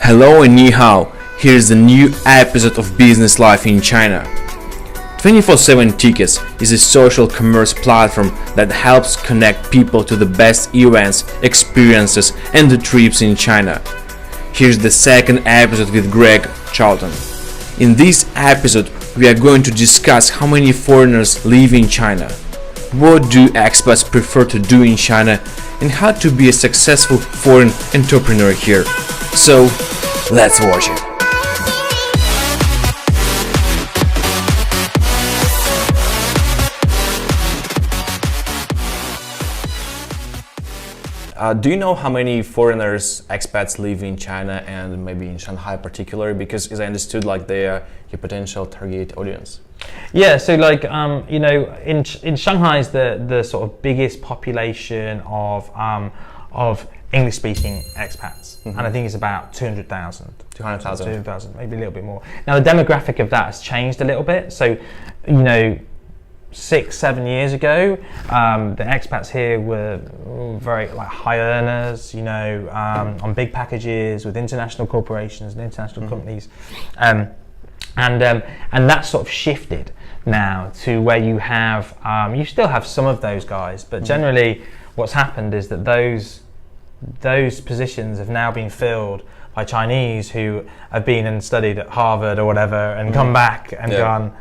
Hello and ni hao, here's the new episode of Business Life in China. 24/7 Tickets is a social commerce platform that helps connect people to the best events, experiences and the trips in China. Here's the second episode with Greig Charlton. In this episode, we are going to discuss how many foreigners live in China, what do expats prefer to do in China, and how to be a successful foreign entrepreneur here. So, let's watch it. Do you know how many foreigners, expats live in China and maybe in Shanghai particularly? Because as I understood, like they are your potential target audience. Yeah, so like in Shanghai is the sort of biggest population of English-speaking expats, and I think it's about 200,000. 200,000, maybe a little bit more. Now the demographic of that has changed a little bit. So, 6-7 years ago, the expats here were very like high earners, on big packages with international corporations and international companies, and that sort of shifted now to where you have you still have some of those guys, but generally what's happened is that those positions have now been filled by Chinese who have been and studied at Harvard or whatever and come back and gone,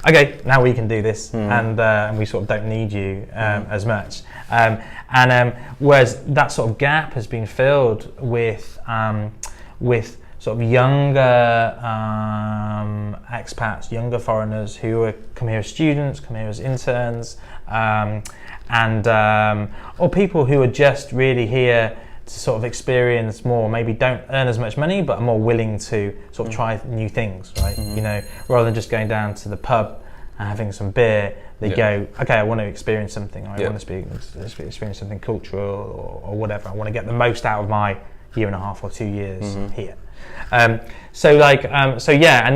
okay, now we can do this, and we sort of don't need you as much. Whereas that sort of gap has been filled with sort of younger expats, younger foreigners who come here as students, come here as interns, or people who are just really here to sort of experience more, maybe don't earn as much money but are more willing to sort of try new things, right? Rather than just going down to the pub and having some beer, they go, okay, I want to experience something, I want to experience something cultural or whatever. I want to get the most out of my year and a half or 2 years here. And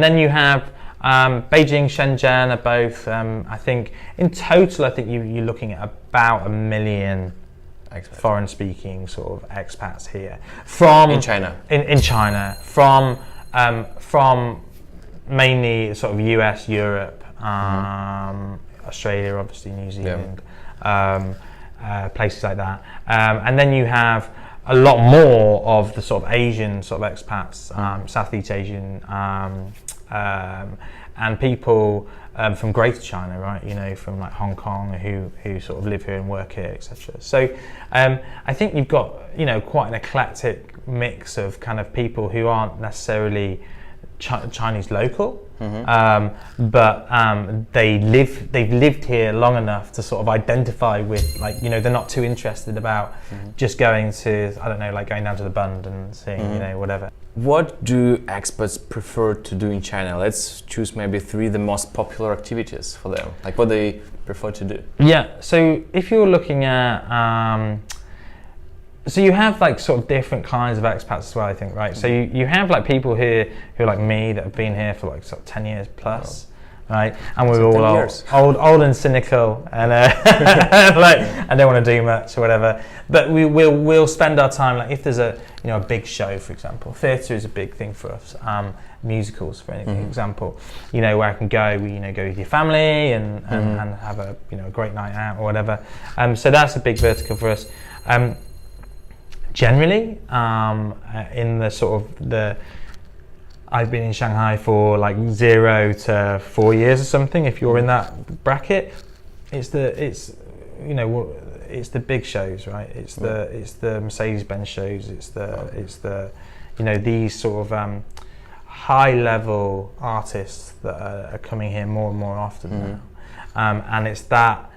then you have Beijing, Shenzhen are both, I think in total, you're looking at about 1 million foreign-speaking sort of expats here from in China. In China, from mainly sort of US, Europe, Australia, obviously New Zealand, places like that, and then you have a lot more of the sort of Asian sort of expats, Southeast Asian, and people from Greater China, right? From like Hong Kong, who sort of live here and work here, etc. So I think you've got quite an eclectic mix of kind of people who aren't necessarily Chinese local, but they've lived here long enough to sort of identify with, they're not too interested about just going to, going down to the Bund and seeing, whatever. What do expats prefer to do in China? Let's choose maybe 3 the most popular activities for them, like what they prefer to do. Yeah, so if you're looking at so you have like sort of different kinds of expats as well, I think, right? So you have like people here who are like me that have been here for like sort of 10 years plus, right? And we're all old and cynical and I don't want to do much or whatever. But we'll spend our time, like if there's a big show, for example. Theatre is a big thing for us. Musicals, for example, where I can go, go with your family and have a a great night out or whatever. So that's a big vertical for us. Generally, in the sort of I've been in Shanghai for like 0 to 4 years or something. If you're in that bracket, it's the big shows, right? It's the Mercedes-Benz shows. It's the these sort of high level artists that are coming here more and more often now, and it's that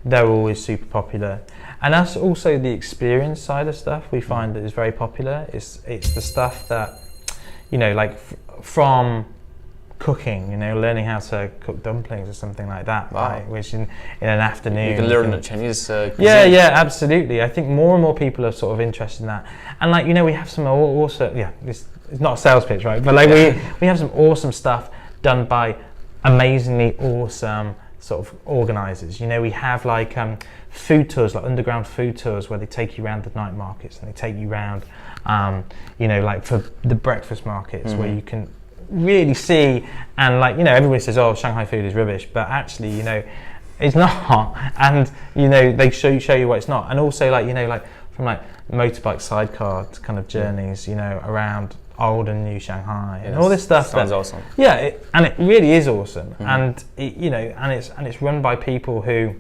they're always super popular. And that's also the experience side of stuff we find that is very popular. It's the stuff that, from cooking, learning how to cook dumplings or something like that, right? Which in an afternoon. You can learn the Chinese cuisine. Yeah, absolutely. I think more and more people are sort of interested in that. And we have some also, it's not a sales pitch, right? But we have some awesome stuff done by amazingly awesome sort of organisers. You know, we have like food tours, like underground food tours, where they take you around the night markets and they take you around, you know, like for the breakfast markets where you can really see, and like, you know, everybody says, oh, Shanghai food is rubbish, but actually, you know, it's not. And you know, they show you what it's not. And also, like, you know, like from like motorbike sidecar kind of journeys, you know, around old and new Shanghai and all this stuff. Sounds awesome. Yeah, and it really is awesome. And it, you know, and it's run by people who,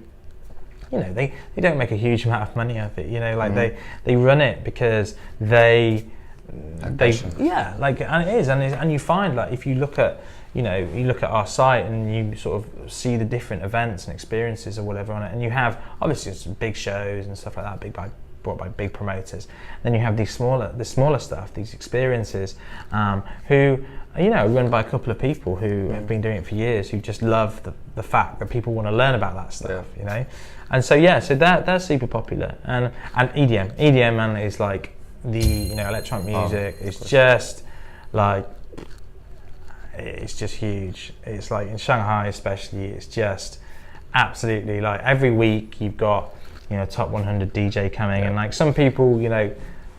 you know, they don't make a huge amount of money off it. You know, like they run it because they yeah, like, and it is, and you find, like, if you look at, you know, you look at our site and you sort of see the different events and experiences or whatever on it, and you have obviously some big shows and stuff like that, brought by big promoters. Then you have the smaller stuff, these experiences, who, you know, run by a couple of people who have been doing it for years, who just love the fact that people want to learn about that stuff, you know. And so yeah, so that's super popular. And EDM, man, is like the, you know, electronic music is just like, it's just huge. It's like in Shanghai especially, it's just absolutely, like, every week you've got, you know, top 100 DJ coming, and like some people, you know,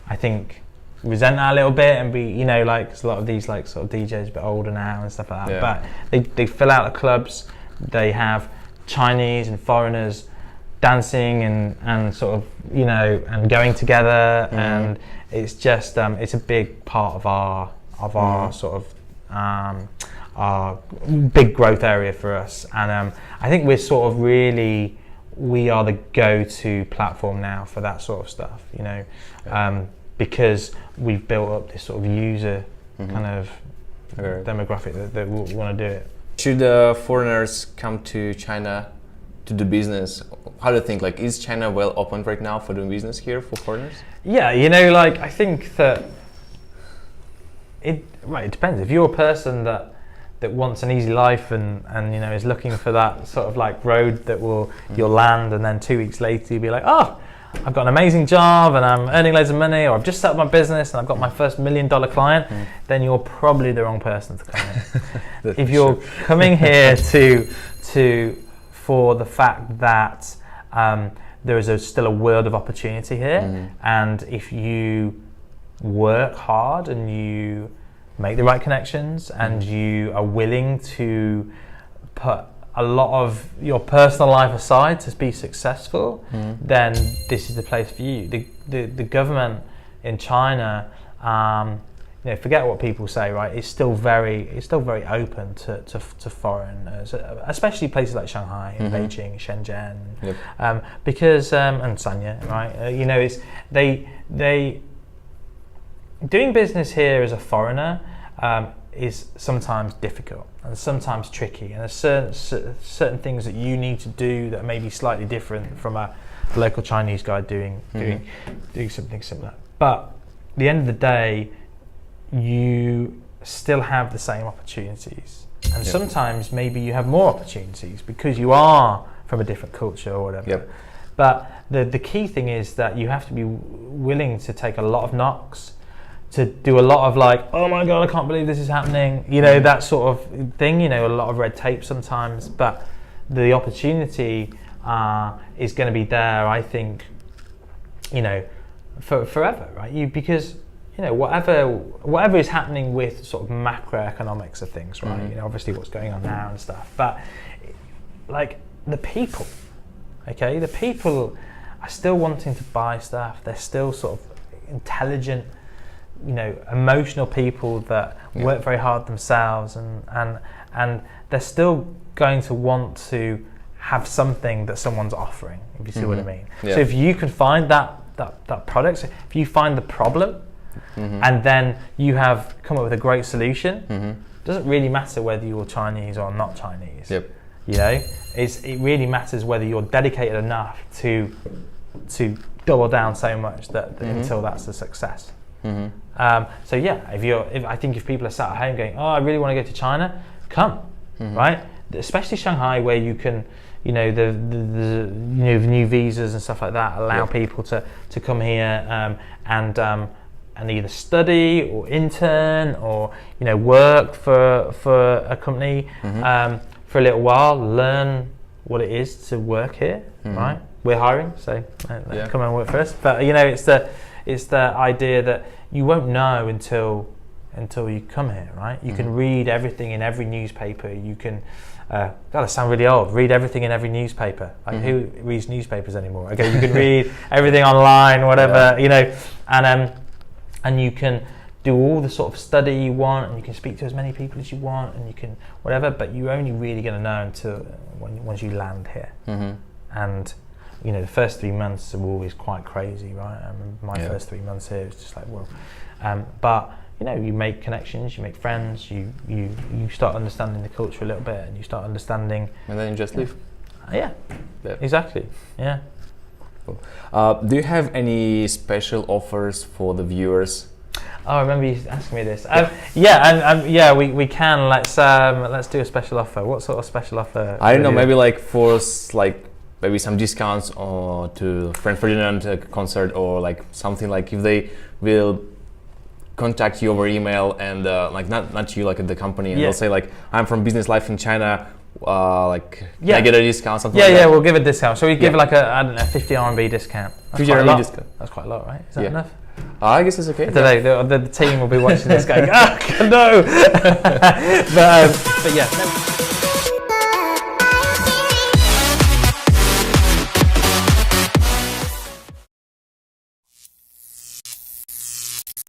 I think resent that a little bit and be, you know, like, 'cause a lot of these like sort of DJs a bit older now and stuff like that, but they fill out the clubs. They have Chinese and foreigners dancing and sort of, you know, and going together, and it's just it's a big part of our sort of our big growth area for us. And I think we're sort of really, we are the go-to platform now for that sort of stuff, you know, because we've built up this sort of user kind of demographic that will want to do it. Should foreigners come to China to do business? How do you think, like, is China well opened right now for doing business here for foreigners? Yeah, you know, like, I think that it depends. If you're a person that wants an easy life and you know, is looking for that sort of like road that will you'll land, and then 2 weeks later you'll be like, oh, I've got an amazing job and I'm earning loads of money, or I've just set up my business and I've got my first $1 million client, then you're probably the wrong person to come here. If you're coming here for the fact that there is still a world of opportunity here, and if you work hard and you make the right connections and you are willing to put a lot of your personal life aside to be successful, then this is the place for you. The government in China, you know, forget what people say, right? It's still very open to foreigners, especially places like Shanghai, Beijing, Shenzhen, because and Sanya, right? You know, it's they doing business here as a foreigner is sometimes difficult and sometimes tricky, and there's certain things that you need to do that may be slightly different from a local Chinese guy doing something similar. But at the end of the day, you still have the same opportunities, and sometimes maybe you have more opportunities because you are from a different culture or whatever. But the key thing is that you have to be willing to take a lot of knocks, to do a lot of like, oh my god, I can't believe this is happening, you know, that sort of thing, you know, a lot of red tape sometimes, but the opportunity is going to be there, I think, you know, forever, right? Because, you know, whatever is happening with sort of macroeconomics of things, right? You know, obviously what's going on now and stuff, but like the people are still wanting to buy stuff. They're still sort of intelligent, you know, emotional people that work very hard themselves, and they're still going to want to have something that someone's offering, if you see what I mean. So if you can find that product, so if you find the problem, and then you have come up with a great solution, doesn't really matter whether you're Chinese or not Chinese. You know, it really matters whether you're dedicated enough to double down so much that until that's a success. So yeah, if people are sat at home going, oh, I really want to go to China, come, right? Especially Shanghai, where you can, you know, the new visas and stuff like that allow people to come here and either study or intern or, you know, work for a company for a little while, learn what it is to work here, right? We're hiring, so come and work for us. But you know, it's the idea that you won't know until you come here, right? You can read everything in every newspaper. You can, God, I sound really old. Read everything in every newspaper. Like who reads newspapers anymore? Okay, you can read everything online, whatever, you know, and you can do all the sort of study you want, and you can speak to as many people as you want, and you can whatever. But you're only really going to know until once you land here, and. You know, the first 3 months are always quite crazy, right? I remember my first 3 months here, it's just like, whoa. But, you know, you make connections, you make friends, you start understanding the culture a little bit, and you start understanding... And then you just leave? Yeah, exactly, yeah. Cool. Do you have any special offers for the viewers? Oh, I remember you asking me this. Yeah, we can. Let's do a special offer. What sort of special offer? I don't know, maybe like for maybe some discounts or to Frank Ferdinand concert, or like something, like if they will contact you over email and like not you, like at the company, and they'll say like, I'm from Business Life in China, can I get a discount, something like that? Yeah, we'll give a discount. So we give like a, I don't know, 50 RMB discount. 50 RMB discount. That's quite a lot, right? Is that enough? I guess it's okay. The team will be watching this going, no! but yeah.